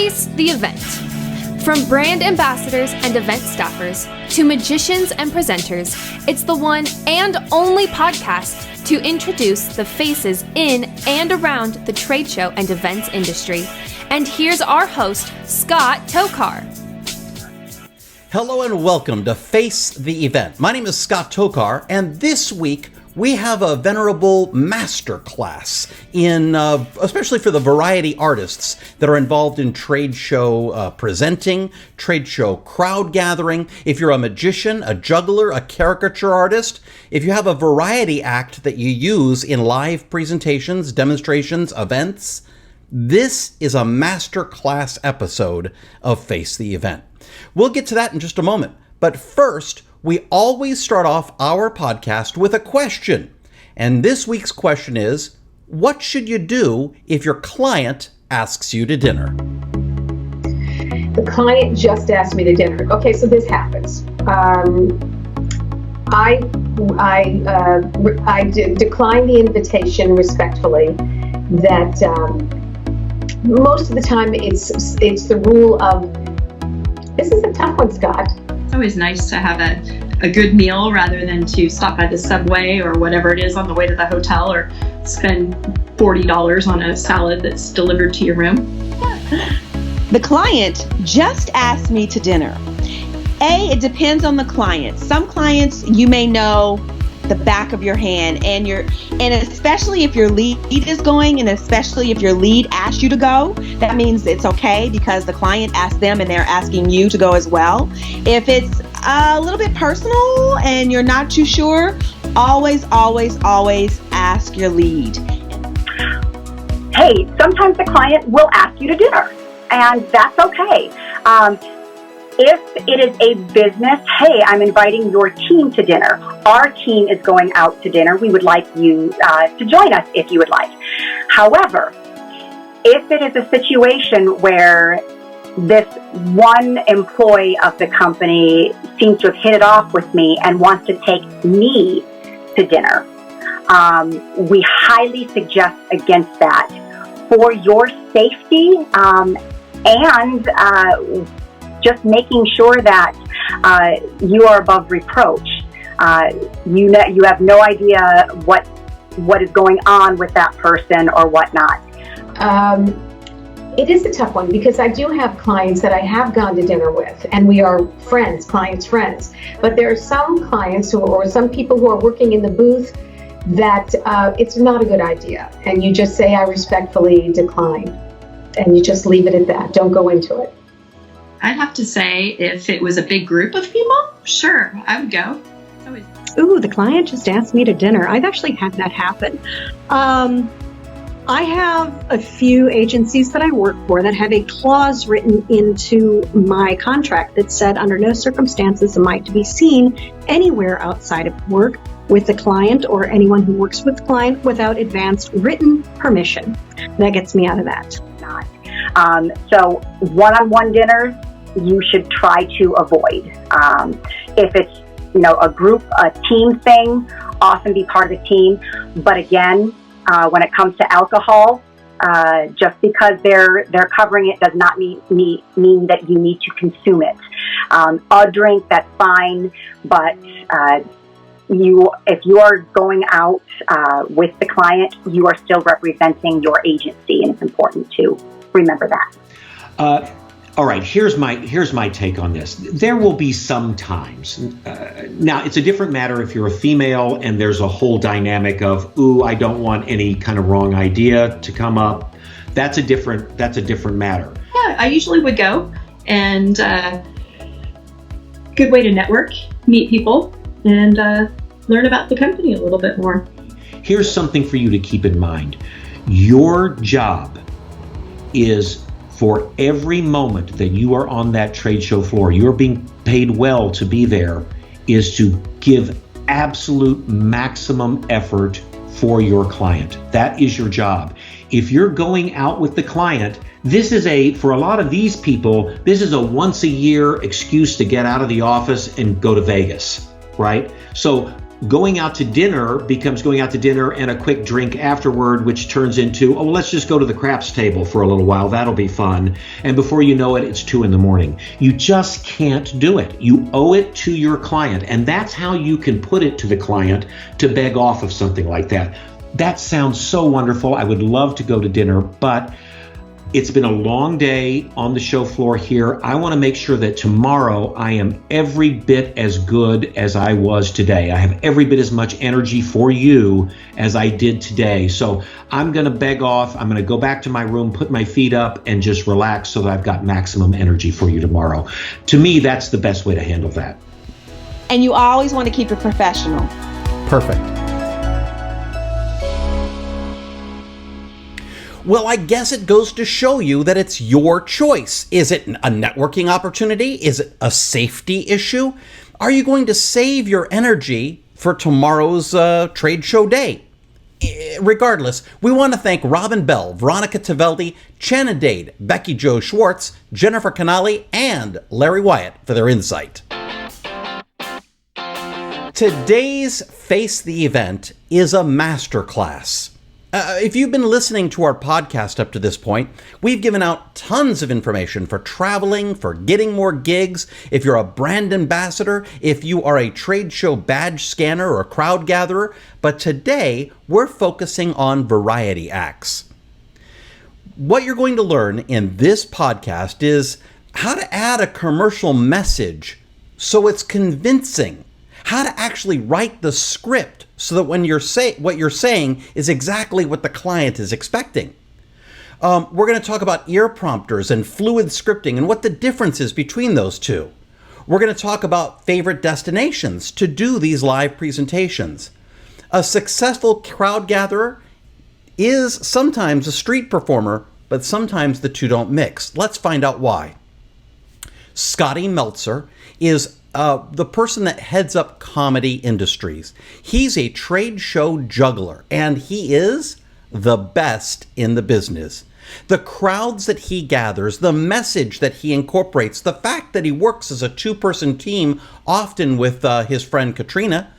Face the Event. From brand ambassadors and event staffers to magicians and presenters, it's the one and only podcast to introduce the faces in and around the trade show and events industry. And here's our host, Scott Tokar. Hello and welcome to Face the Event. My name is Scott Tokar, and this week we have a venerable masterclass in, especially for the variety artists that are involved in trade show presenting, trade show crowd gathering. If you're a magician, a juggler, a caricature artist, if you have a variety act that you use in live presentations, demonstrations, events, this is a masterclass episode of Face the Event. We'll get to that in just a moment, but first, we always start off our podcast with a question. And this week's question is, what should you do if your client asks you to dinner? The client just asked me to dinner. Okay, so this happens. I decline the invitation respectfully. That most of the time it's the rule of, this is a tough one, Scott. It's always nice to have a good meal rather than to stop by the Subway or whatever it is on the way to the hotel or spend $40 on a salad that's delivered to your room. The client just asked me to dinner. It depends on the client. Some clients you may know the back of your hand, and especially if your lead is going, and especially if your lead asks you to go, that means it's okay because the client asked them and they're asking you to go as well. If it's a little bit personal and you're not too sure, always ask your lead. Hey, sometimes the client will ask you to dinner, and that's okay. If it is a business, hey, I'm inviting your team to dinner. Our team is going out to dinner. We would like you to join us if you would like. However, if it is a situation where this one employee of the company seems to have hit it off with me and wants to take me to dinner, we highly suggest against that for your safety and just making sure that you are above reproach. You have no idea what is going on with that person or whatnot. It is a tough one because I do have clients that I have gone to dinner with, and we are friends, clients' friends. But there are some clients or some people who are working in the booth that it's not a good idea, and you just say, I respectfully decline, and you just leave it at that. Don't go into it. I'd have to say if it was a big group of people, sure, I would go. Ooh, the client just asked me to dinner. I've actually had that happen. I have a few agencies that I work for that have a clause written into my contract that said under no circumstances am I to be seen anywhere outside of work with the client or anyone who works with the client without advanced written permission. That gets me out of that. So one-on-one dinners, you should try to avoid. If it's a group, a team thing, often be part of the team. But again, when it comes to alcohol, just because they're covering it does not mean that you need to consume it. A drink, that's fine, but if you are going out with the client, you are still representing your agency, and it's important to remember that. All right, here's my take on this. There will be some times. Now, it's a different matter if you're a female and there's a whole dynamic of, I don't want any kind of wrong idea to come up. That's a different matter. Yeah, I usually would go, and good way to network, meet people, and learn about the company a little bit more. Here's something for you to keep in mind. Your job is, for every moment that you are on that trade show floor, you're being paid well to be there, is to give absolute maximum effort for your client. That is your job. If you're going out with the client, for a lot of these people, this is a once a year excuse to get out of the office and go to Vegas, right? So going out to dinner becomes going out to dinner and a quick drink afterward, which turns into, oh, well, let's just go to the craps table for a little while. That'll be fun. And before you know it, it's 2 a.m. You just can't do it. You owe it to your client. And that's how you can put it to the client to beg off of something like that. That sounds so wonderful. I would love to go to dinner, but it's been a long day on the show floor here. I want to make sure that tomorrow I am every bit as good as I was today. I have every bit as much energy for you as I did today. So I'm going to beg off. I'm going to go back to my room, put my feet up, and just relax so that I've got maximum energy for you tomorrow. To me, that's the best way to handle that. And you always want to keep it professional. Perfect. Well, I guess it goes to show you that it's your choice. Is it a networking opportunity? Is it a safety issue? Are you going to save your energy for tomorrow's trade show day? Regardless, we want to thank Robin Bell, Veronica Taveldi, Shannon Dade, Becky Jo Schwartz, Jennifer Canali, and Larry Wyatt for their insight. Today's Face the Event is a masterclass. If you've been listening to our podcast up to this point, we've given out tons of information for traveling, for getting more gigs, if you're a brand ambassador, if you are a trade show badge scanner or crowd gatherer. But today, we're focusing on variety acts. What you're going to learn in this podcast is how to add a commercial message so it's convincing, how to actually write the script so that when what you're saying is exactly what the client is expecting. We're going to talk about ear prompters and fluid scripting and what the difference is between those two. We're going to talk about favorite destinations to do these live presentations. A successful crowd gatherer is sometimes a street performer, but sometimes the two don't mix. Let's find out why. Scotty Meltzer is the person that heads up comedy industries. He's a trade show juggler, and he is the best in the business. The crowds that he gathers, the message that he incorporates, the fact that he works as a 2-person team, often with his friend Katrina,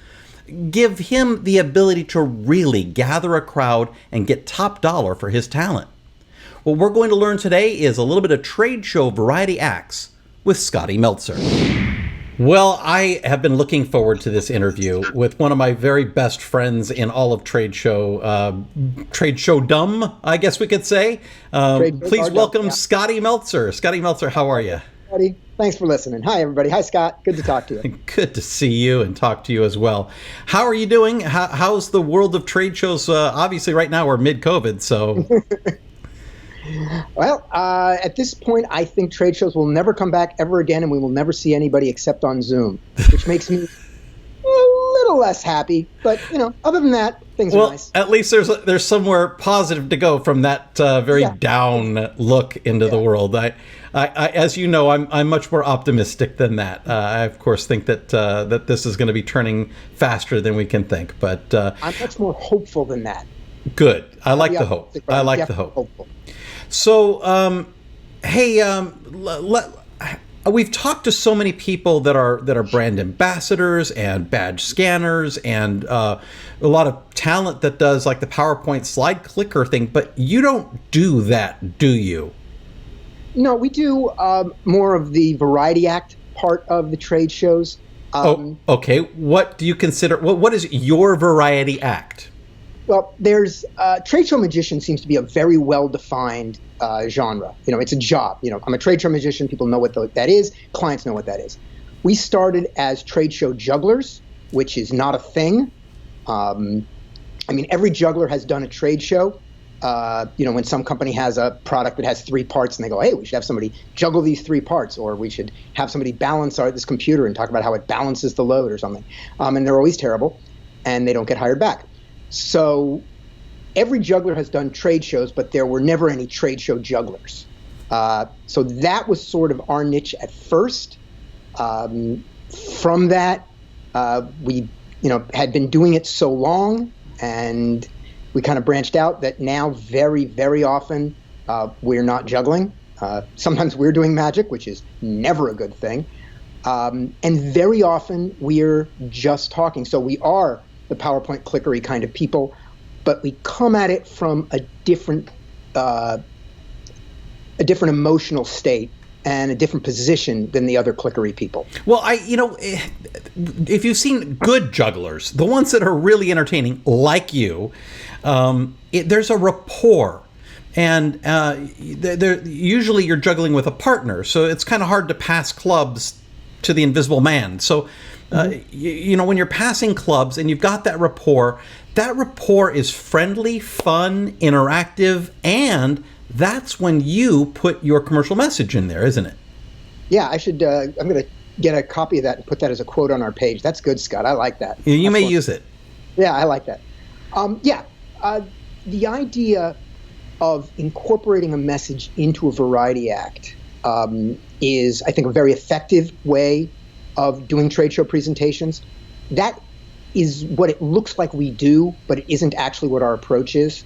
give him the ability to really gather a crowd and get top dollar for his talent. What we're going to learn today is a little bit of trade show variety acts with Scotty Meltzer. Well, I have been looking forward to this interview with one of my very best friends in all of trade show-dom, I guess we could say. Please welcome Scotty Meltzer. Scotty Meltzer, how are you? Scotty, thanks for listening. Hi, everybody. Hi, Scott. Good to talk to you. Good to see you and talk to you as well. How are you doing? How's the world of trade shows? Obviously, right now we're mid-COVID, so... Well, at this point, I think trade shows will never come back ever again, and we will never see anybody except on Zoom, which makes me a little less happy. But, other than that, things are nice. At least there's somewhere positive to go from that very down look into the world. I as you know, I'm much more optimistic than that. I, of course, think that this is going to be turning faster than we can think. But I'm much more hopeful than that. Good. I like the hope. I like the hope. Hopeful. So, we've talked to so many people that are brand ambassadors and badge scanners and a lot of talent that does like the PowerPoint slide clicker thing, but you don't do that, do you? No, we do more of the variety act part of the trade shows. Okay. What do you consider, what is your variety act? Well, there's trade show magician seems to be a very well-defined genre. It's a job. I'm a trade show magician. People know what that is. Clients know what that is. We started as trade show jugglers, which is not a thing. Every juggler has done a trade show. When some company has a product that has 3 parts and they go, hey, we should have somebody juggle these 3 parts, or we should have somebody balance this computer and talk about how it balances the load or something. And they're always terrible, and they don't get hired back. So every juggler has done trade shows, but there were never any trade show jugglers. So that was sort of our niche at first. From that, we had been doing it so long, and we kind of branched out that now very, very often we're not juggling. Sometimes we're doing magic, which is never a good thing. And very often we're just talking. So we are the PowerPoint clickery kind of people, but we come at it from a different emotional state and a different position than the other clickery people. Well, if you've seen good jugglers, the ones that are really entertaining, like you, there's a rapport. And usually you're juggling with a partner, so it's kind of hard to pass clubs to the invisible man. So, when you're passing clubs and you've got that rapport is friendly, fun, interactive, and that's when you put your commercial message in there, isn't it? Yeah, I should. I'm going to get a copy of that and put that as a quote on our page. That's good, Scott. I like that. You may use it. Yeah, I like that. The idea of incorporating a message into a variety act is, I think, a very effective way of doing trade show presentations. That is what it looks like we do, but it isn't actually what our approach is.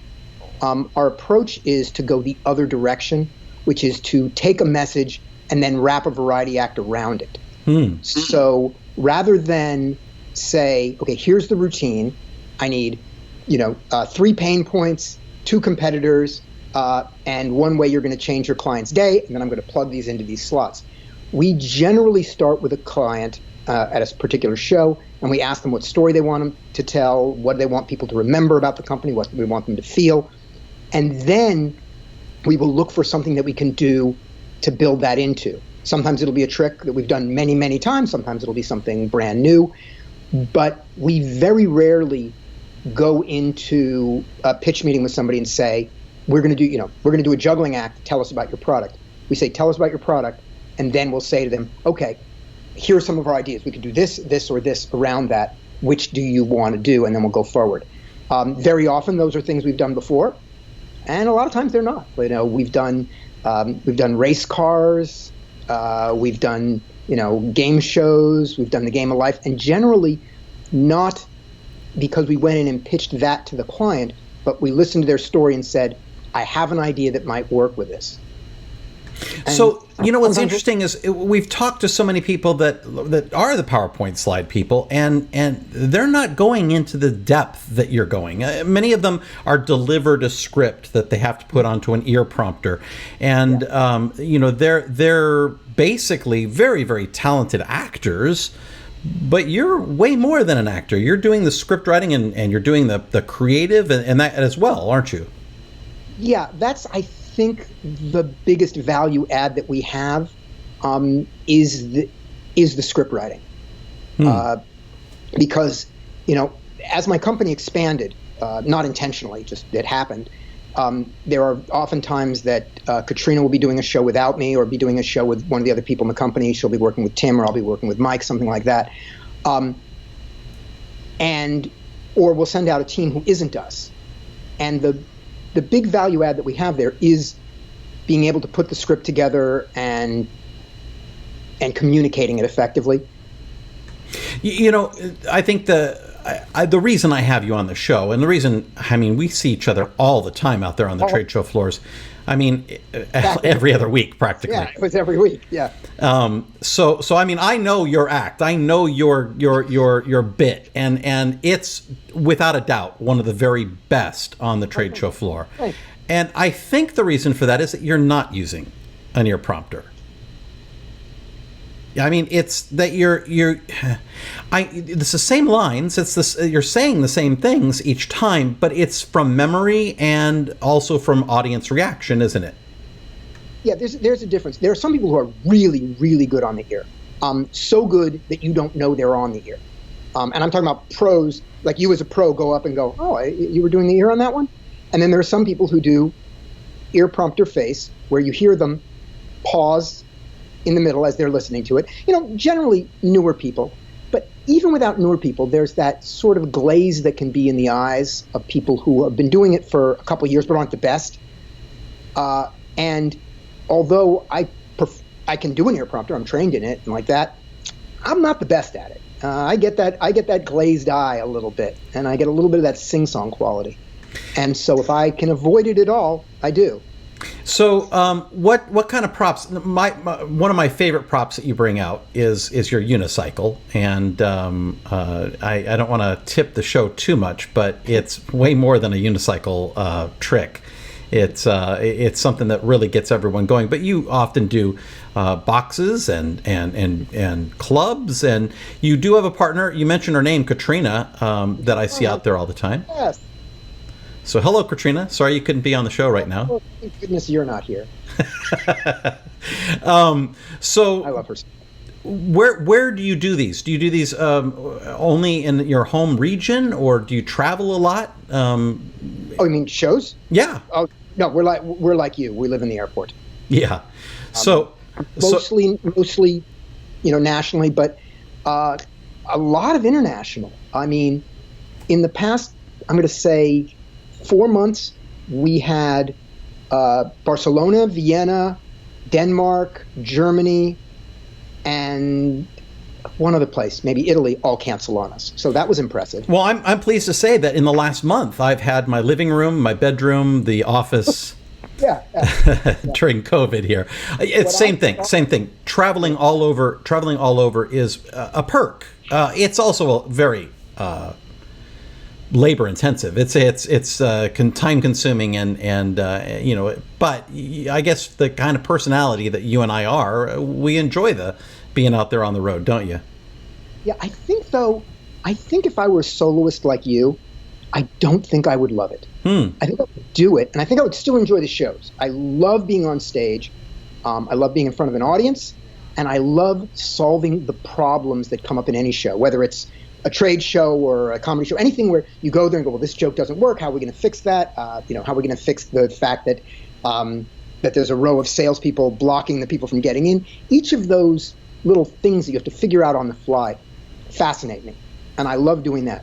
Our approach is to go the other direction, which is to take a message and then wrap a variety act around it. So rather than say, okay, here's the routine, I need 3 pain points, 2 competitors, and one way you're going to change your client's day, and then I'm going to plug these into these slots. We generally start with a client at a particular show, and we ask them what story they want them to tell, what they want people to remember about the company, what we want them to feel. And then we will look for something that we can do to build that into. Sometimes it'll be a trick that we've done many, many times. Sometimes it'll be something brand new. But we very rarely go into a pitch meeting with somebody and say, we're going to do a juggling act. Tell us about your product. We say, tell us about your product. And then we'll say to them, okay, here are some of our ideas. We could do this, this, or this around that. Which do you want to do? And then we'll go forward. Very often those are things we've done before. And a lot of times they're not. We've done race cars, we've done game shows, we've done the game of life, and generally not because we went in and pitched that to the client, but we listened to their story and said, I have an idea that might work with this. And so, what's interesting is we've talked to so many people that are the PowerPoint slide people, and they're not going into the depth that you're going. Many of them are delivered a script that they have to put onto an ear prompter. And, they're basically very, very talented actors, but you're way more than an actor. You're doing the script writing and you're doing the creative and that as well, aren't you? Yeah, that's, I think, the biggest value add that we have is the script writing. Because, as my company expanded, not intentionally, just it happened, there are often times that Katrina will be doing a show without me or be doing a show with one of the other people in the company. She'll be working with Tim or I'll be working with Mike, something like that. Or we'll send out a team who isn't us. And the big value add that we have there is being able to put the script together and communicating it effectively. I think the reason I have you on the show, and the reason, we see each other all the time out there on the trade show floors. Every other week, practically. Yeah, it was every week. Yeah. So I know your act. I know your bit, and it's without a doubt one of the very best on the trade show floor. Right. And I think the reason for that is that you're not using an ear prompter. It's that it's the same lines. It's this. You're saying the same things each time, but it's from memory and also from audience reaction, isn't it? Yeah, there's a difference. There are some people who are really, really good on the ear. So good that you don't know they're on the ear. And I'm talking about pros, like you as a pro go up and go, oh, you were doing the ear on that one? And then there are some people who do ear prompter face, where you hear them pause in the middle as they're listening to it. Generally newer people. But even without newer people, there's that sort of glaze that can be in the eyes of people who have been doing it for a couple of years but aren't the best. And although I can do an ear prompter, I'm trained in it and like that, I'm not the best at it. I get that glazed eye a little bit, and I get a little bit of that sing-song quality. And so if I can avoid it at all, I do. So, what kind of props? One of my favorite props that you bring out is your unicycle, and I don't want to tip the show too much, but it's way more than a unicycle trick. It's something that really gets everyone going. But you often do boxes and clubs, and you do have a partner. You mentioned her name, Katrina, that I see out there all the time. Yes. So hello, Katrina. Sorry you couldn't be on the show right now. Oh, thank goodness you're not here. So I love her. Where do you do these? Do you do these only in your home region, or do you travel a lot? Oh, you mean shows? Yeah. Oh no, we're like you. We live in the airport. Yeah. So mostly, nationally, but a lot of international. I mean, in the past, I'm going to say 4 months, we had Barcelona, Vienna, Denmark, Germany, and one other place, maybe Italy, all cancel on us. So that was impressive. Well, I'm pleased to say that in the last month, I've had my living room, my bedroom, the office. Yeah. During COVID here, it's same thing. Traveling all over is a perk. It's also very labor intensive. It's time consuming and but I guess the kind of personality that you and I are, we enjoy the being out there on the road, don't you? Yeah, I think if I were a soloist like you, I don't think I would love it. I think I would do it, and I think I would still enjoy the shows. I love being on stage. I love being in front of an audience, and I love solving the problems that come up in any show, whether it's a trade show or a comedy show, anything where you go there and go, well, this joke doesn't work. How are we going to fix that? How are we going to fix the fact that that there's a row of salespeople blocking the people from getting in? Each of those little things that you have to figure out on the fly fascinate me, and I love doing that.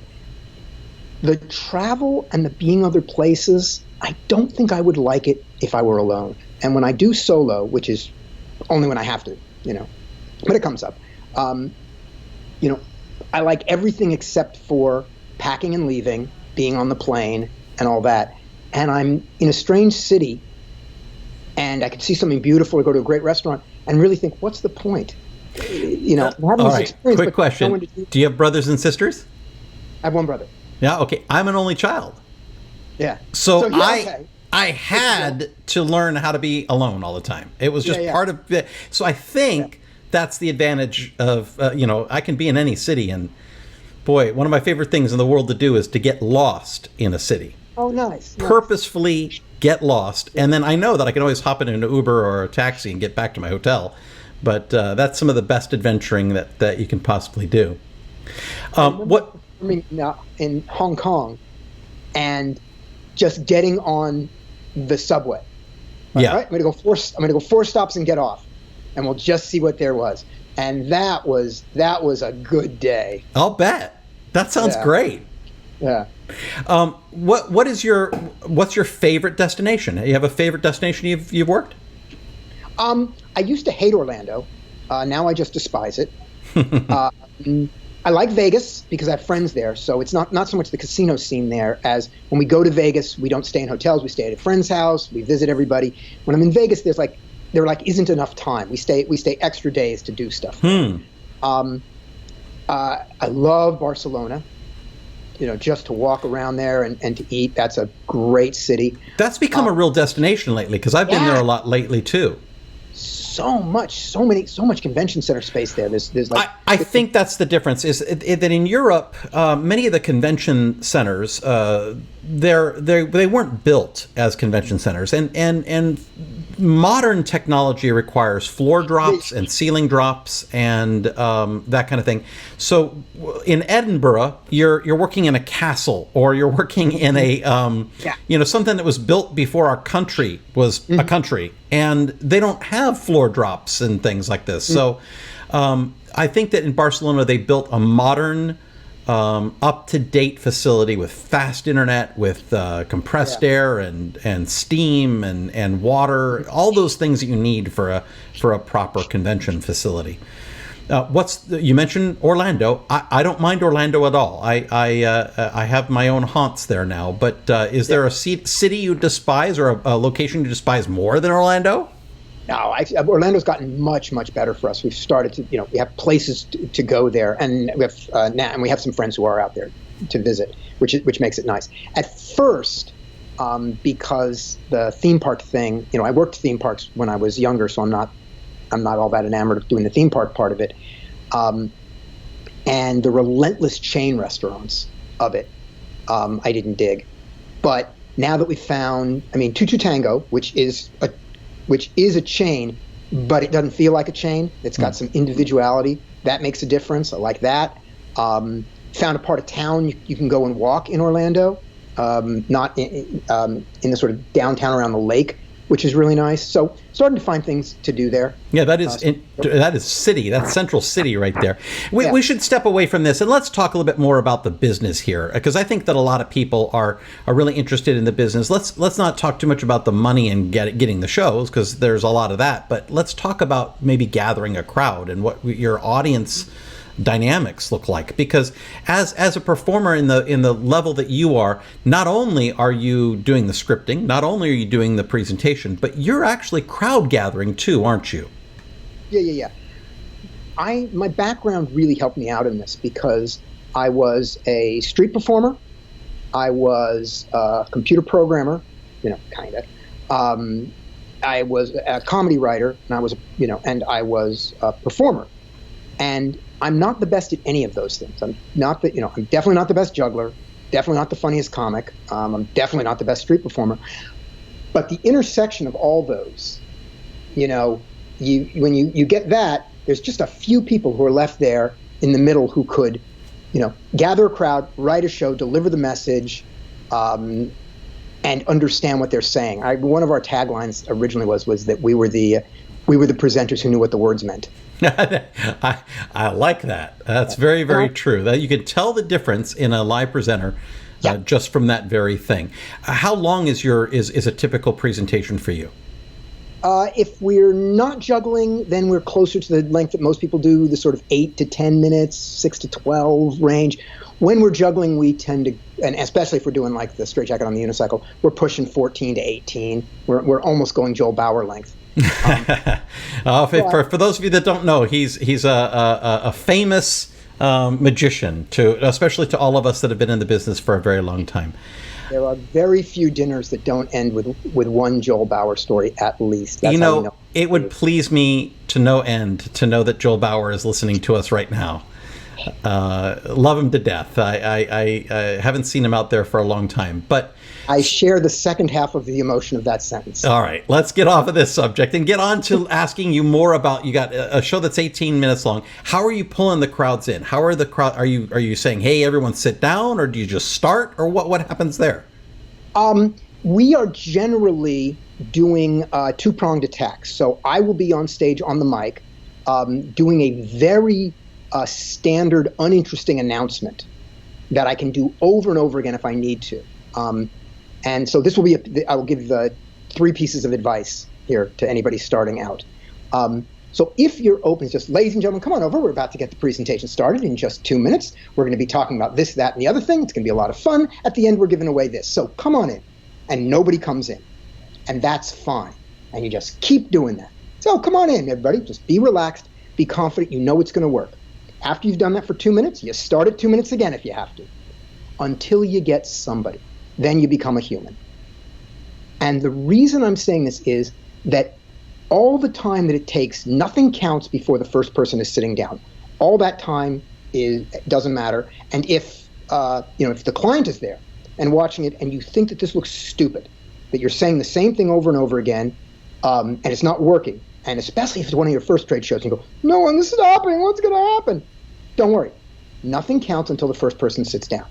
The travel and the being other places, I don't think I would like it if I were alone. And when I do solo, which is only when I have to, but it comes up, I like everything except for packing and leaving, being on the plane and all that. And I'm in a strange city and I could see something beautiful or go to a great restaurant and really think, what's the point? All right, quick question. Do you have brothers and sisters? I have one brother. Yeah, okay. I'm an only child. Yeah. So I had to learn how to be alone all the time. It was just part of it. So I think that's the advantage of, I can be in any city. And boy, one of my favorite things in the world to do is to get lost in a city. Oh, nice. Purposefully get lost. And then I know that I can always hop in an Uber or a taxi and get back to my hotel. But that's some of the best adventuring that you can possibly do. In Hong Kong and just getting on the subway. Yeah. Right? I'm gonna go four stops and get off, and we'll just see what there was. And that was a good day. I'll bet. That sounds great. Yeah. What's your favorite destination? You have a favorite destination you've worked? I used to hate Orlando. Now I just despise it. I like Vegas because I have friends there, so it's not so much the casino scene there as when we go to Vegas, we don't stay in hotels, we stay at a friend's house, we visit everybody. When I'm in Vegas, there isn't enough time. We stay extra days to do stuff. I love Barcelona. Just to walk around there and to eat. That's a great city. That's become a real destination lately because I've been there a lot lately too. So much convention center space there. There's like I think that's the difference is that in Europe, many of the convention centers they weren't built as convention centers, and modern technology requires floor drops and ceiling drops and that kind of thing. So in Edinburgh, you're working in a castle or you're working in a something that was built before our country was a country, and they don't have floor drops and things like this. So I think that in Barcelona they built a modern up-to-date facility with fast internet, with compressed air and steam and water, all those things that you need for a proper convention facility. You mentioned Orlando. I don't mind Orlando at all. I have my own haunts there now. But is there a city you despise or a location you despise more than Orlando? No, Orlando's gotten much, much better for us. We've started to, we have places to go there, and we have and we have some friends who are out there to visit, which makes it nice. At first, because the theme park thing, I worked theme parks when I was younger, so I'm not all that enamored of doing the theme park part of it, and the relentless chain restaurants of it, I didn't dig. But now that we found, Tutu Tango, which is a chain, but it doesn't feel like a chain. It's got some individuality. That makes a difference. I like that. Found a part of town you can go and walk in Orlando, not in the sort of downtown around the lake, which is really nice. So starting to find things to do there. Yeah, that is city. That's Central City right there. We should step away from this and let's talk a little bit more about the business here, because I think that a lot of people are really interested in the business. Let's not talk too much about the money and getting the shows, because there's a lot of that. But let's talk about maybe gathering a crowd and what your audience dynamics look like, because as a performer in the level that you are, not only are you doing the scripting, not only are you doing the presentation, but you're actually crowd gathering too, aren't you? Yeah. My background really helped me out in this, because I was a street performer, I was a computer programmer, kind of. I was a comedy writer, and I was a performer. And I'm not the best at any of those things. I'm definitely not the best juggler, definitely not the funniest comic. I'm definitely not the best street performer. But the intersection of all those, when you get that, there's just a few people who are left there in the middle who could, gather a crowd, write a show, deliver the message, and understand what they're saying. One of our taglines originally was that we were the presenters who knew what the words meant. I like that. That's very, very true. That you can tell the difference in a live presenter just from that very thing. How long is a typical presentation for you? If we're not juggling, then we're closer to the length that most people do, the sort of 8 to 10 minutes, 6 to 12 range. When we're juggling, we tend to, and especially if we're doing like the straight jacket on the unicycle, we're pushing 14 to 18. We're almost going Joel Bauer length. For those of you that don't know, he's a famous magician, especially to all of us that have been in the business for a very long time. There are very few dinners that don't end with one Joel Bauer story at least. That's how you know. It would please me to no end to know that Joel Bauer is listening to us right now. Love him to death. I haven't seen him out there for a long time, but I share the second half of the emotion of that sentence. All right, let's get off of this subject and get on to asking you more about, you got a show that's 18 minutes long. How are you pulling the crowds in? How are the crowd? Are you saying, hey, everyone sit down, or do you just start, or what happens there? We are generally doing two-pronged attacks. So I will be on stage on the mic doing a very standard, uninteresting announcement that I can do over and over again if I need to. And so this will be, I will give the 3 pieces of advice here to anybody starting out. So if you're open, just ladies and gentlemen, come on over. We're about to get the presentation started in just 2 minutes. We're going to be talking about this, that, and the other thing. It's going to be a lot of fun. At the end, we're giving away this. So come on in. And nobody comes in. And that's fine. And you just keep doing that. So come on in, everybody. Just be relaxed. Be confident. You know it's going to work. After you've done that for 2 minutes, you start at 2 minutes again if you have to. Until you get somebody. Then you become a human. And the reason I'm saying this is that all the time that it takes, nothing counts before the first person is sitting down. All that time doesn't matter. And if the client is there and watching it, and you think that this looks stupid, that you're saying the same thing over and over again, and it's not working, and especially if it's one of your first trade shows, and you go, no one's stopping, what's going to happen? Don't worry. Nothing counts until the first person sits down.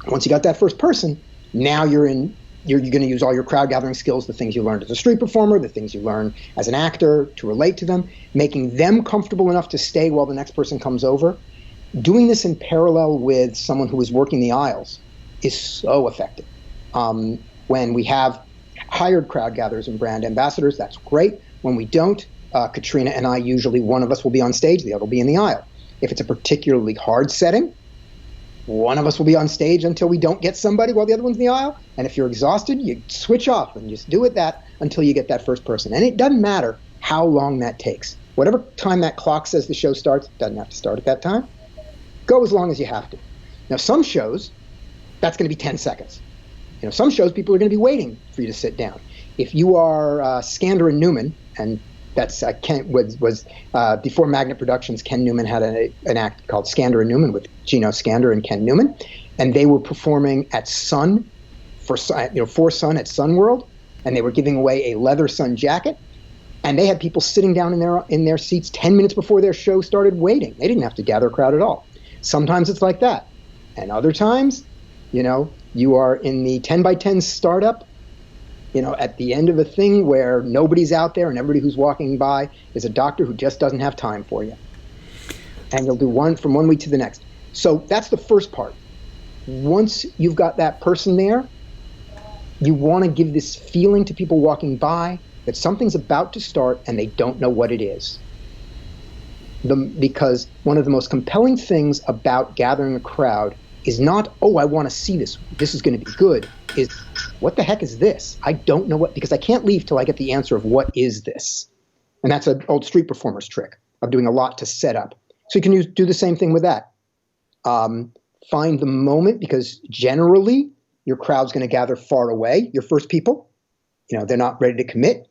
Once you got that first person, now you're going to use all your crowd gathering skills, the things you learned as a street performer, the things you learn as an actor to relate to them, making them comfortable enough to stay while the next person comes over. Doing this in parallel with someone who is working the aisles is so effective. When we have hired crowd gatherers and brand ambassadors, that's great. When we don't, Katrina and I, usually one of us will be on stage, the other will be in the aisle. If it's a particularly hard setting, one of us will be on stage until we don't get somebody while the other one's in the aisle. And if you're exhausted, you switch off and just do that until you get that first person. And it doesn't matter how long that takes. Whatever time that clock says the show starts, it doesn't have to start at that time. Go as long as you have to. Now, some shows, that's going to be 10 seconds. Some shows people are going to be waiting for you to sit down. If you are Skander and Newman, and that's was before Magnet Productions, Ken Newman had an act called Skander and Newman with Gino Skander and Ken Newman, and they were performing at Sun for Sun at Sun World, and they were giving away a leather Sun jacket, and they had people sitting down in their seats 10 minutes before their show started waiting. They didn't have to gather a crowd at all. Sometimes it's like that, and other times, you are in the 10 by 10 startup, at the end of a thing where nobody's out there and everybody who's walking by is a doctor who just doesn't have time for you. And you'll do one from one week to the next. So that's the first part. Once you've got that person there, you want to give this feeling to people walking by that something's about to start and they don't know what it is. Because one of the most compelling things about gathering a crowd is not, oh, I want to see this is going to be good, is what the heck is this? I don't know because I can't leave till I get the answer of what is this. And that's an old street performer's trick of doing a lot to set up. So you can do the same thing with that. Find the moment, because generally your crowd's going to gather far away, your first people, they're not ready to commit.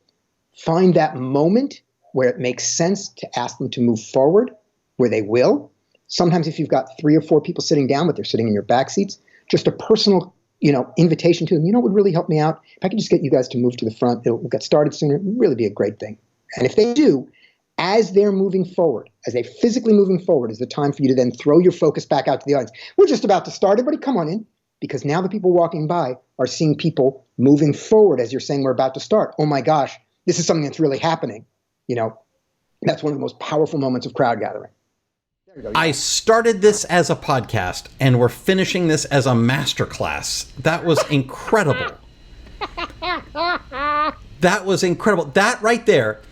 Find that moment where it makes sense to ask them to move forward, where they will. Sometimes if you've got 3 or 4 people sitting down, but they're sitting in your back seats, just a personal, invitation to them, it would really help me out. If I could just get you guys to move to the front, it'll get started sooner. It would really be a great thing. And if they do, as they're moving forward, as they're physically moving forward, is the time for you to then throw your focus back out to the audience. We're just about to start. Everybody come on in. Because now the people walking by are seeing people moving forward as you're saying we're about to start. Oh my gosh, this is something that's really happening. That's one of the most powerful moments of crowd gathering. There you go. I started this as a podcast, and we're finishing this as a masterclass. That was incredible. That was incredible. That right there,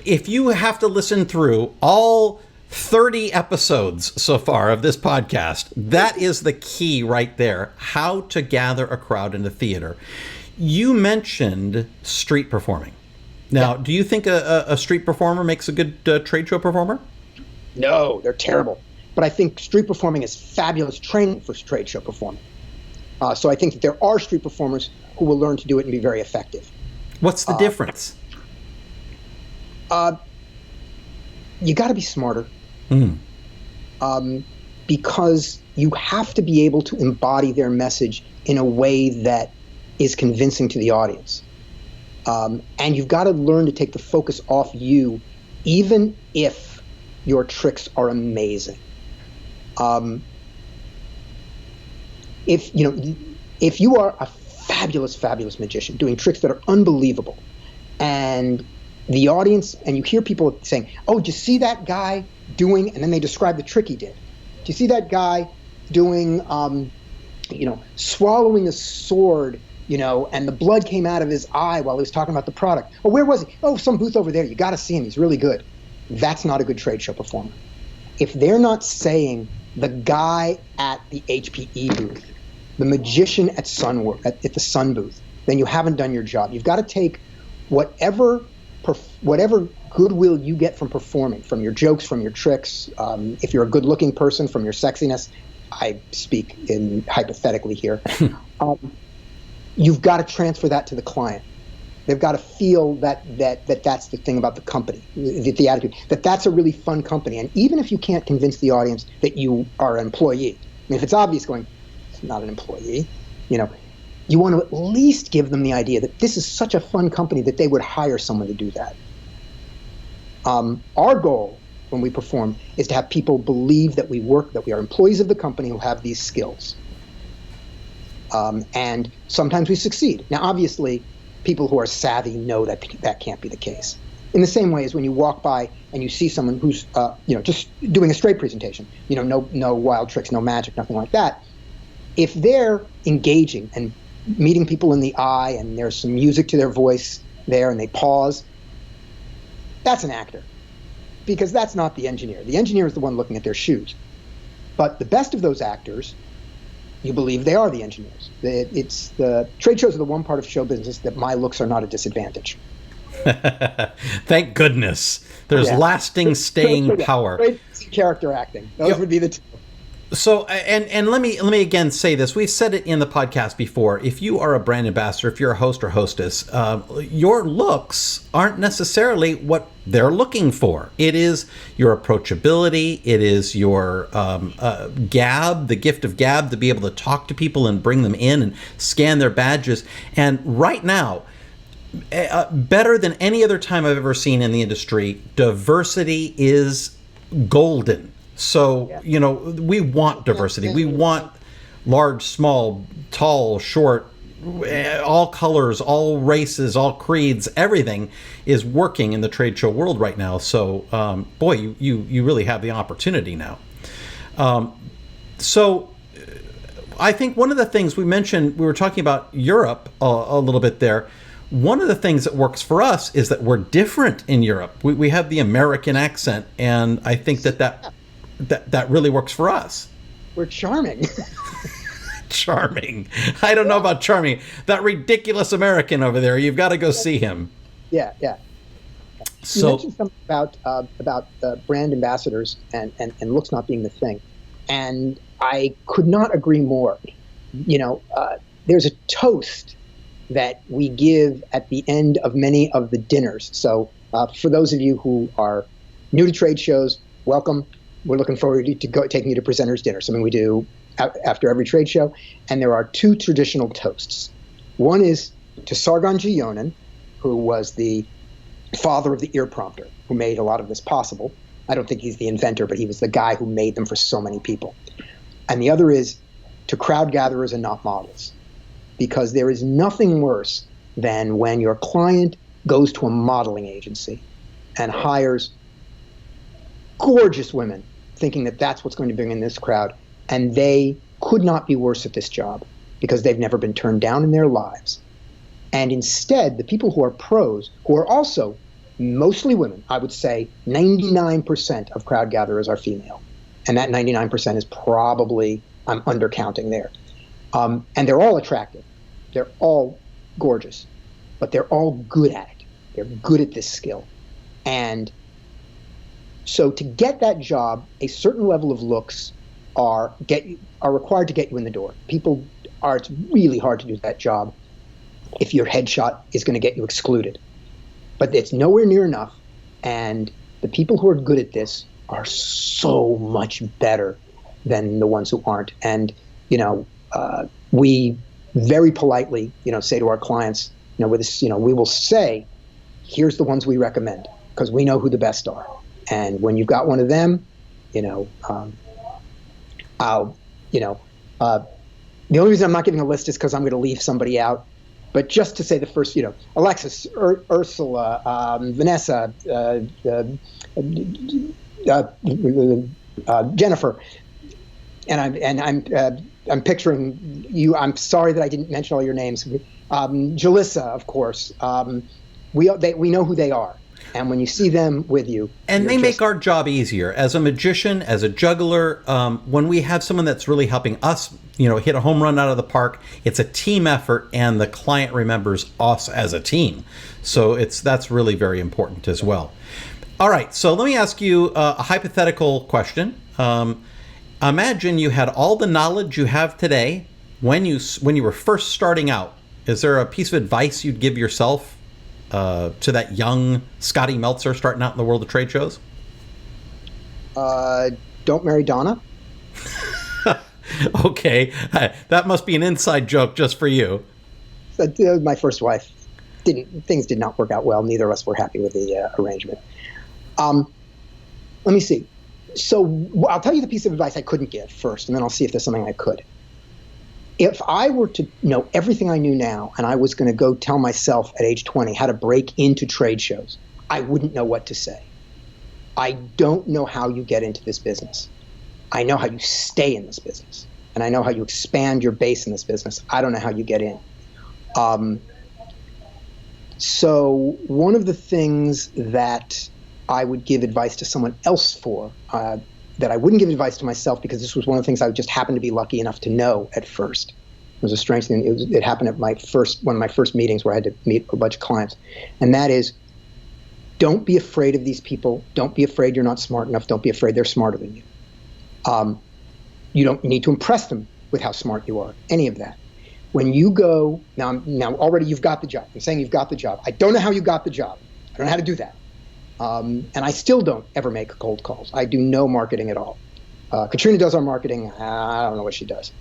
if you have to listen through all 30 episodes so far of this podcast, that is the key right there. How to gather a crowd in the theater. You mentioned street performing. Now, do you think a street performer makes a good trade show performer? No, they're terrible. But I think street performing is fabulous training for trade show performing. So I think that there are street performers who will learn to do it and be very effective. What's the difference? You got to be smarter. Because you have to be able to embody their message in a way that is convincing to the audience. And you've got to learn to take the focus off you, even if your tricks are amazing. If you are a fabulous, fabulous magician doing tricks that are unbelievable, and the audience, and you hear people saying, oh, did you see that guy doing, and then they describe the trick he did. Do you see that guy doing, swallowing a sword, and the blood came out of his eye while he was talking about the product? Oh, where was he? Oh, some booth over there. You got to see him. He's really good. That's not a good trade show performer. If they're not saying the guy at the HPE booth, the magician at at the Sun booth, then you haven't done your job. You've got to take whatever goodwill you get from performing, from your jokes, from your tricks. If you're a good-looking person, from your sexiness. I speak hypothetically here. You've got to transfer that to the client. They've got to feel that that's the thing about the company, the attitude, that's a really fun company. And even if you can't convince the audience that you are an employee, if it's obvious it's not an employee, you want to at least give them the idea that this is such a fun company that they would hire someone to do that. Our goal when we perform is to have people believe that we are employees of the company who have these skills. And sometimes we succeed. Now, obviously, people who are savvy know that can't be the case. In the same way as when you walk by and you see someone who's, just doing a straight presentation, no wild tricks, no magic, nothing like that. If they're engaging and meeting people in the eye and there's some music to their voice there and they pause, that's an actor, because that's not the engineer. The engineer is the one looking at their shoes. But the best of those actors, you believe they are the engineers. It's the trade shows are the one part of show business that my looks are not a disadvantage. Thank goodness. There's lasting, staying power. Character acting. Those would be the two. So, and let me again say this. We've said it in the podcast before. If you are a brand ambassador, if you're a host or hostess, your looks aren't necessarily what they're looking for. It is your approachability. It is your gab, the gift of gab, to be able to talk to people and bring them in and scan their badges. And right now, better than any other time I've ever seen in the industry, diversity is golden. So, you know, we want diversity. We want large, small, tall, short, all colors, all races, all creeds. Everything is working in the trade show world right now. So, boy, you really have the opportunity now. So I think one of the things we mentioned, we were talking about Europe a little bit there. One of the things that works for us is that we're different in Europe. We have the American accent, and I think that really works for us. We're charming. Charming. I don't know about charming. That ridiculous American over there, you've got to go see him. Yeah. You mentioned something about brand ambassadors and looks not being the thing. And I could not agree more. You know, there's a toast that we give at the end of many of the dinners. So for those of you who are new to trade shows, welcome. We're looking forward to taking you to presenters' dinner, something we do after every trade show. And there are two traditional toasts. One is to Sargon Gionin, who was the father of the ear prompter, who made a lot of this possible. I don't think he's the inventor, but he was the guy who made them for so many people. And the other is to crowd gatherers and not models, because there is nothing worse than when your client goes to a modeling agency and hires gorgeous women, thinking that that's what's going to bring in this crowd, and they could not be worse at this job because they've never been turned down in their lives. And instead, the people who are pros, who are also mostly women, I would say 99% of crowd gatherers are female. And that 99% is probably, I'm undercounting there. And they're all attractive. They're all gorgeous. But they're all good at it. They're good at this skill. And so to get that job, a certain level of looks are required to get you in the door. It's really hard to do that job if your headshot is going to get you excluded. But it's nowhere near enough. And the people who are good at this are so much better than the ones who aren't. And, you know, we very politely, you know, say to our clients, you know, with this, you know, we will say, here's the ones we recommend, because we know who the best are. And when you've got one of them, you know, the only reason I'm not giving a list is because I'm going to leave somebody out. But just to say the first, you know, Alexis, Ursula, Vanessa, Jennifer, and I'm picturing you. I'm sorry that I didn't mention all your names. Jalissa, of course. We know who they are. And when you see them with you, and they make our job easier as a magician, as a juggler. When we have someone that's really helping us, you know, hit a home run out of the park, it's a team effort, and the client remembers us as a team. So that's really very important as well. All right, so let me ask you a hypothetical question. Imagine you had all the knowledge you have today when you were first starting out. Is there a piece of advice you'd give yourself to that young Scotty Meltzer starting out in the world of trade shows? Don't marry Donna. Okay, that must be an inside joke just for you. My first wife, things did not work out well. Neither of us were happy with the arrangement. Let me see. So I'll tell you the piece of advice I couldn't give first, and then I'll see if there's something I could. If I were to know everything I knew now, and I was going to go tell myself at age 20 how to break into trade shows, I wouldn't know what to say. I don't know how you get into this business. I know how you stay in this business, and I know how you expand your base in this business. I don't know how you get in. So one of the things that I would give advice to someone else for, that I wouldn't give advice to myself, because this was one of the things I just happened to be lucky enough to know at first. It was a strange thing. It happened at one of my first meetings where I had to meet a bunch of clients. And that is, don't be afraid of these people. Don't be afraid you're not smart enough. Don't be afraid they're smarter than you. You don't need to impress them with how smart you are, any of that. When you go, now already you've got the job. I'm saying you've got the job. I don't know how you got the job. I don't know how to do that. And I still don't ever make cold calls. I do no marketing at all. Katrina does our marketing. I don't know what she does.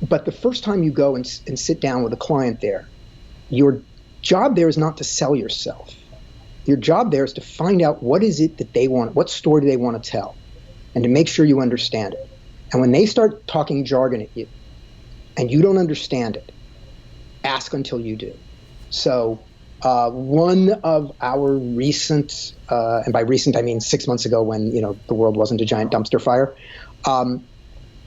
But the first time you go and sit down with a client there, your job there is not to sell yourself. Your job there is to find out what is it that they want, what story do they want to tell, and to make sure you understand it. And when they start talking jargon at you and you don't understand it, ask until you do. So one of our recent, and by recent I mean 6 months ago when the world wasn't a giant dumpster fire.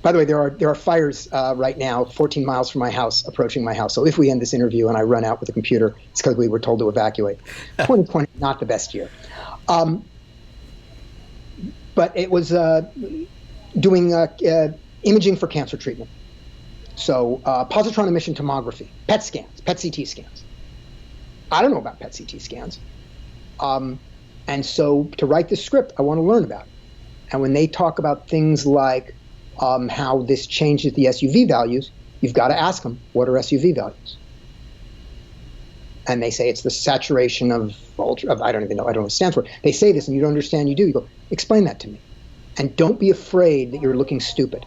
By the way, there are fires right now 14 miles from my house, approaching my house. So if we end this interview and I run out with the computer, it's because we were told to evacuate. 2020, not the best year. But it was doing imaging for cancer treatment. So positron emission tomography, PET scans, PET CT scans. I don't know about PET CT scans. And so to write this script, I want to learn about it. And when they talk about things like how this changes the SUV values, you've got to ask them, what are SUV values? And they say it's the saturation of I don't even know, I don't know what it stands for. They say this and you don't understand, you do. You go, explain that to me. And don't be afraid that you're looking stupid.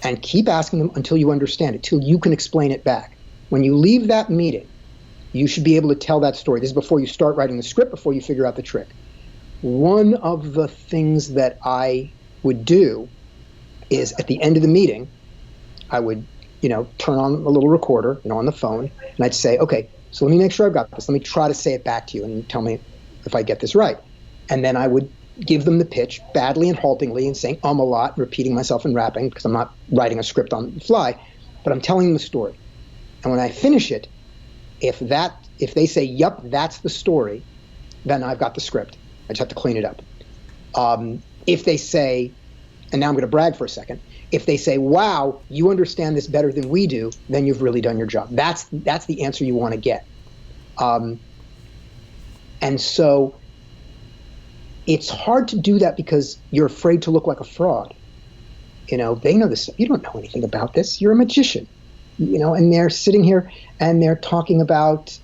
And keep asking them until you understand it, till you can explain it back. When you leave that meeting, you should be able to tell that story. This is before you start writing the script, before you figure out the trick. One of the things that I would do is at the end of the meeting, I would, turn on a little recorder, on the phone, and I'd say, okay, so let me make sure I've got this. Let me try to say it back to you and tell me if I get this right. And then I would give them the pitch badly and haltingly and saying a lot, repeating myself and rapping because I'm not writing a script on the fly, but I'm telling them the story. And when I finish it, if they say, yup, that's the story, then I've got the script. I just have to clean it up. If they say, and now I'm going to brag for a second, if they say, wow, you understand this better than we do, then you've really done your job. That's the answer you want to get. And so it's hard to do that because you're afraid to look like a fraud. They know this. You don't know anything about this. You're a magician. And they're sitting here and they're talking about,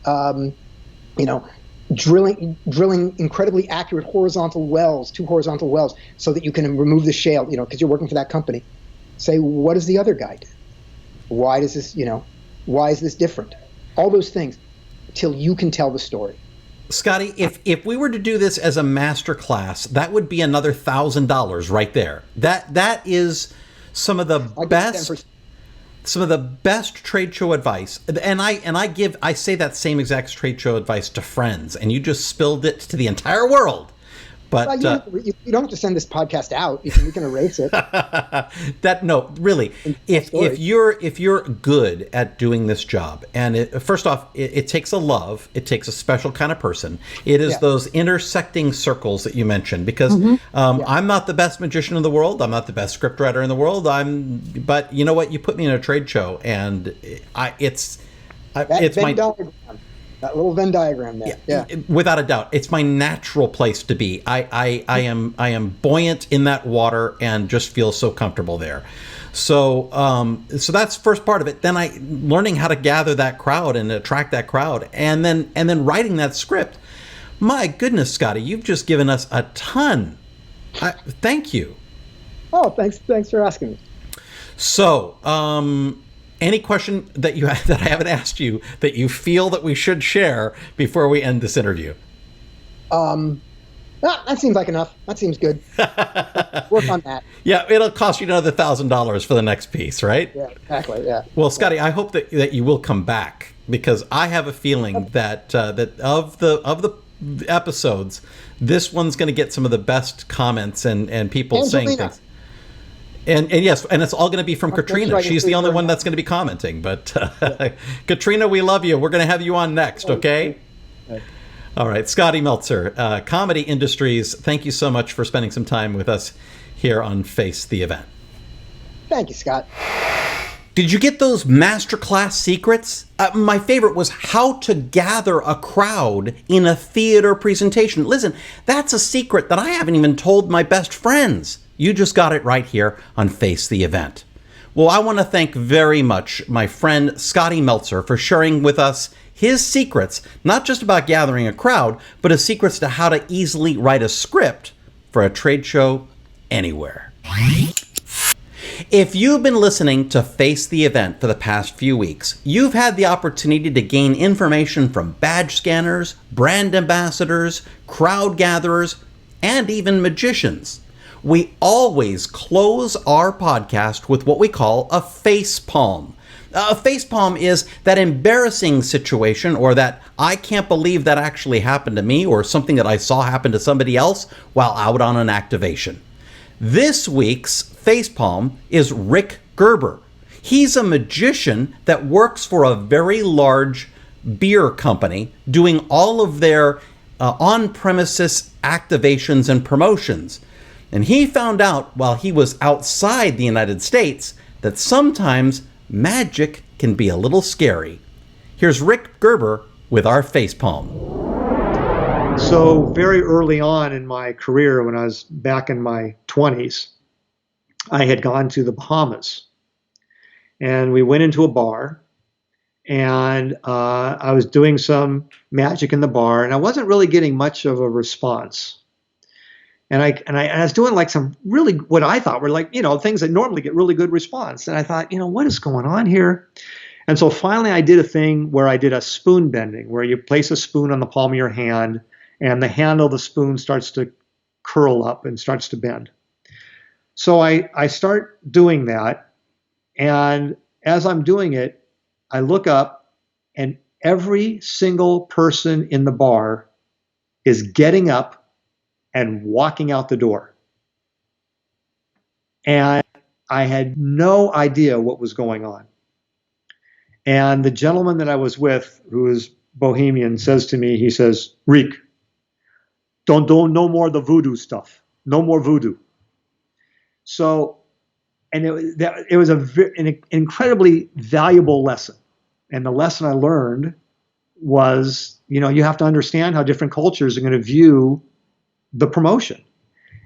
drilling incredibly accurate horizontal wells, 2 horizontal wells, so that you can remove the shale, because you're working for that company. Say, what does the other guy do? Why does this, why is this different? All those things, till you can tell the story. Scotty, if we were to do this as a master class, that would be another $1,000 right there. That is some of the best trade show advice. And I say that same exact trade show advice to friends, and you just spilled it to the entire world. But you don't have to send this podcast out. We can erase it. No, really. If you're good at doing this job, and first off, it takes a love. It takes a special kind of person. It is those intersecting circles that you mentioned. Because I'm not the best magician in the world. I'm not the best scriptwriter in the world. But you know what? You put me in a trade show, and it's my diagram. That little Venn diagram there. Yeah. Without a doubt. It's my natural place to be. I am buoyant in that water and just feel so comfortable there. So that's the first part of it. Then learning how to gather that crowd and attract that crowd, and then writing that script. My goodness, Scotty, you've just given us a ton. Thank you. Oh, thanks for asking me. So, any question that you have that I haven't asked you that you feel that we should share before we end this interview? That seems like enough. That seems good. Work on that. Yeah, it'll cost you another $1,000 for the next piece, right? Yeah, exactly. Yeah. Well, Scotty, I hope that you will come back, because I have a feeling that of the episodes, this one's going to get some of the best comments and people saying things. And yes, and it's all going to be from Katrina. right. She's the only one that's going to be commenting. But Katrina, we love you. We're going to have you on next, okay? All right. Scotty Meltzer, Comedy Industries, thank you so much for spending some time with us here on Face the Event. Thank you, Scott. Did you get those masterclass secrets? My favorite was how to gather a crowd in a theater presentation. Listen, that's a secret that I haven't even told my best friends. You just got it right here on Face the Event. Well, I want to thank very much my friend Scotty Meltzer for sharing with us his secrets, not just about gathering a crowd, but his secrets to how to easily write a script for a trade show anywhere. If you've been listening to Face the Event for the past few weeks, you've had the opportunity to gain information from badge scanners, brand ambassadors, crowd gatherers, and even magicians. We always close our podcast with what we call a face palm. A face palm is that embarrassing situation, or that I can't believe that actually happened to me, or something that I saw happen to somebody else while out on an activation. This week's facepalm is Rick Gerber. He's a magician that works for a very large beer company doing all of their on-premises activations and promotions. And he found out while he was outside the United States that sometimes magic can be a little scary. Here's Rick Gerber with our facepalm. So very early on in my career, when I was back in my 20s, I had gone to the Bahamas, and we went into a bar, and I was doing some magic in the bar, and I wasn't really getting much of a response. And I was doing like some really, what I thought were like, things that normally get really good response. And I thought, what is going on here? And so finally I did a thing where I did a spoon bending, where you place a spoon on the palm of your hand, and the handle of the spoon starts to curl up and starts to bend. So I start doing that, and as I'm doing it, I look up, and every single person in the bar is getting up and walking out the door. And I had no idea what was going on. And the gentleman that I was with, who is Bohemian, says to me, he says, "Rick, don't do no more of the voodoo stuff. No more voodoo." So, and it was an incredibly valuable lesson. And the lesson I learned was, you have to understand how different cultures are going to view the promotion.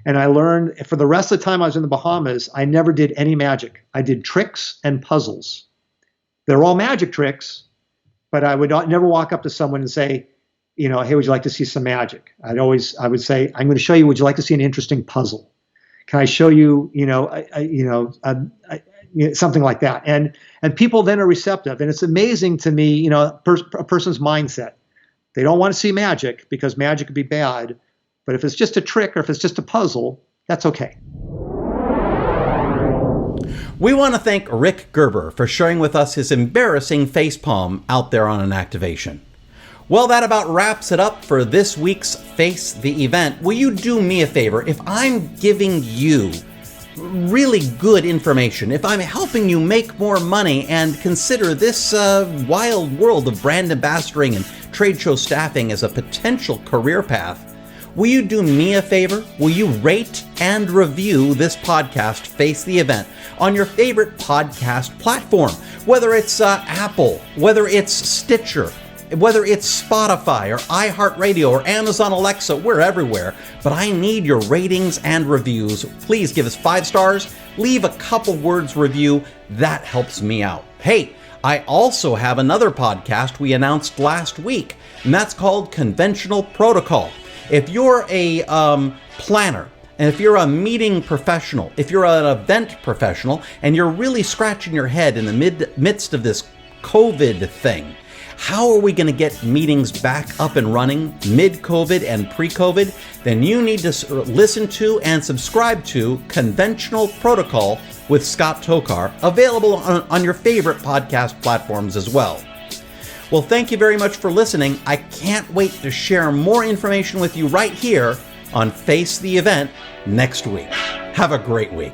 And I learned for the rest of the time I was in the Bahamas, I never did any magic. I did tricks and puzzles. They're all magic tricks, but I would never walk up to someone and say, hey, would you like to see some magic? I would say, I'm going to show you, would you like to see an interesting puzzle? Can I show you, something like that? And people then are receptive. And it's amazing to me, a person's mindset. They don't want to see magic because magic could be bad. But if it's just a trick or if it's just a puzzle, that's okay. We want to thank Rick Gerber for sharing with us his embarrassing facepalm out there on an activation. Well, that about wraps it up for this week's Face the Event. Will you do me a favor? If I'm giving you really good information, if I'm helping you make more money and consider this wild world of brand ambassadoring and trade show staffing as a potential career path, will you do me a favor? Will you rate and review this podcast, Face the Event, on your favorite podcast platform? Whether it's Apple, whether it's Stitcher, whether it's Spotify or iHeartRadio or Amazon Alexa, we're everywhere. But I need your ratings and reviews. Please give us 5 stars. Leave a couple words review. That helps me out. Hey, I also have another podcast we announced last week, and that's called Conventional Protocol. If you're a planner, and if you're a meeting professional, if you're an event professional, and you're really scratching your head in the midst of this COVID thing, how are we going to get meetings back up and running mid-COVID and pre-COVID? Then you need to listen to and subscribe to Conventional Protocol with Scott Tokar, available on your favorite podcast platforms as well. Well, thank you very much for listening. I can't wait to share more information with you right here on Face the Event next week. Have a great week.